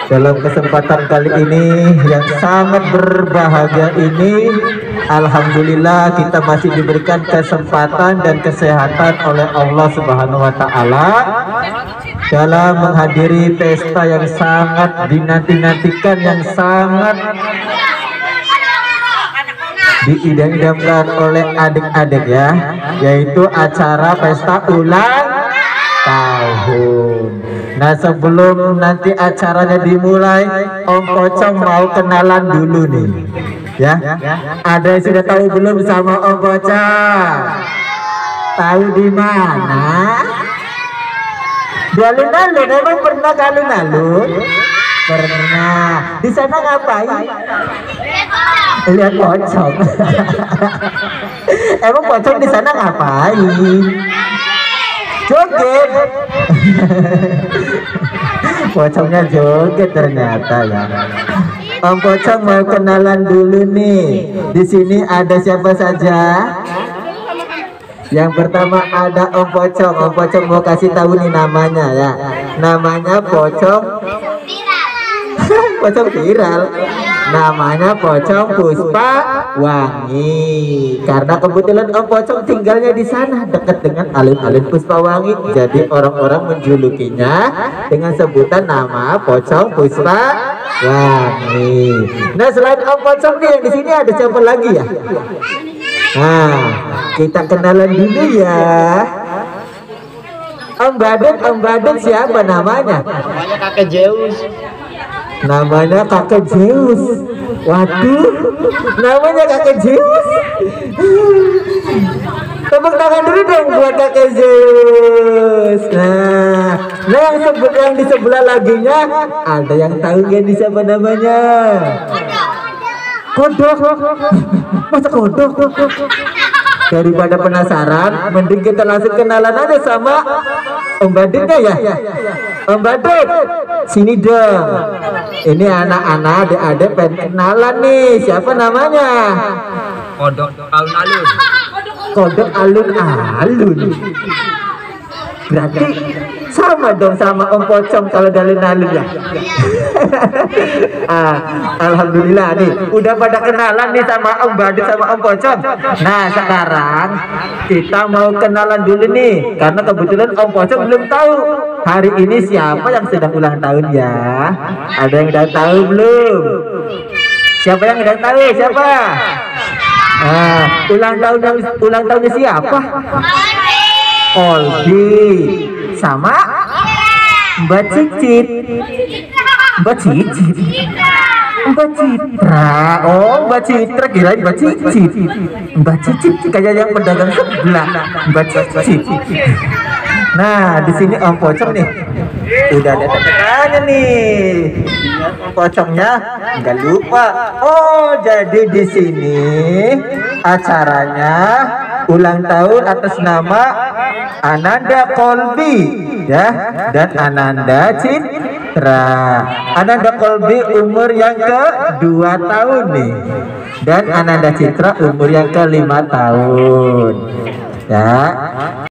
Dalam kesempatan kali ini yang sangat berbahagia ini, alhamdulillah kita masih diberikan kesempatan dan kesehatan oleh Allah Subhanahu wa taala dalam menghadiri pesta yang sangat dinanti-nantikan, yang sangat diidam-idamkan oleh adik-adik ya, yaitu acara pesta ulang tahun. Nah, sebelum nanti acaranya dimulai, Om Pocong mau kenalan dulu nih ya. Ada yang sudah tahu belum sama Om Pocong? Tahu di mana? Di alun-alun. Emang pernah ke alun-alun? Pernah. Di sana ngapain? Lihat pocong. Emang pocong di sana ngapain? Joget. Pocongnya joget ternyata ya. Om Pocong mau kenalan dulu nih. Di sini ada siapa saja? Yang pertama ada Om Pocong. Om Pocong mau kasih tahu nih namanya ya. Namanya Pocong Pocong viral. Namanya Pocong Puspa Wangi. Karena kebetulan Om Pocong tinggalnya di sana dekat dengan alun-alun Puspa Wangi. Jadi orang-orang menjulukinya dengan sebutan nama Pocong Puspa Wangi. Nah, selain Om Pocong nih, yang di sini ada siapa lagi ya? Nah, kita kenalan dulu ya. Om Badut siapa namanya? Namanya Kakek Zeus. Namanya Kakek Zeus. Waduh, namanya Kakek Zeus. Tepuk tangan dulu dong buat Kakek Zeus. Nah yang di sebelah laginya ada yang tahu nggak di siapa namanya? Kodok. Masa kodok? Daripada penasaran, mending kita langsung kenalan aja sama Om Badutnya ya. Om Badut, sini dong. Ini anak-anak, adik-adik pengen kenalan nih. Siapa namanya? Kodok alun-alun. Kodok alun-alun. Berarti sama dong sama Om Pocong kalau dalin-dalin ya. Alhamdulillah nih udah pada kenalan nih sama Om Badut sama Om Pocong. Nah, sekarang kita mau kenalan dulu nih karena kebetulan Om Pocong belum tahu hari ini siapa yang sedang ulang tahun ya. Ada yang udah tahu belum? Siapa yang udah tahu? Siapa? Ulang tahunnya siapa? Oldi sama Mbak Cicit. Mbak Citra. Oh, Mbak Citra, kirain Mbak Cicit. Mbak Cicit kayak yang pedagang sebelah. Mbak Cicit. Nah, di sini Om Pocong nih udah ada tanda nih. Om Pocongnya nggak lupa. Oh, jadi di sini acaranya ulang tahun atas nama Ananda Kolbi ya, dan Ananda Citra. Ananda Kolbi umur yang ke-2 tahun nih, dan Ananda Citra umur yang ke-5 tahun ya.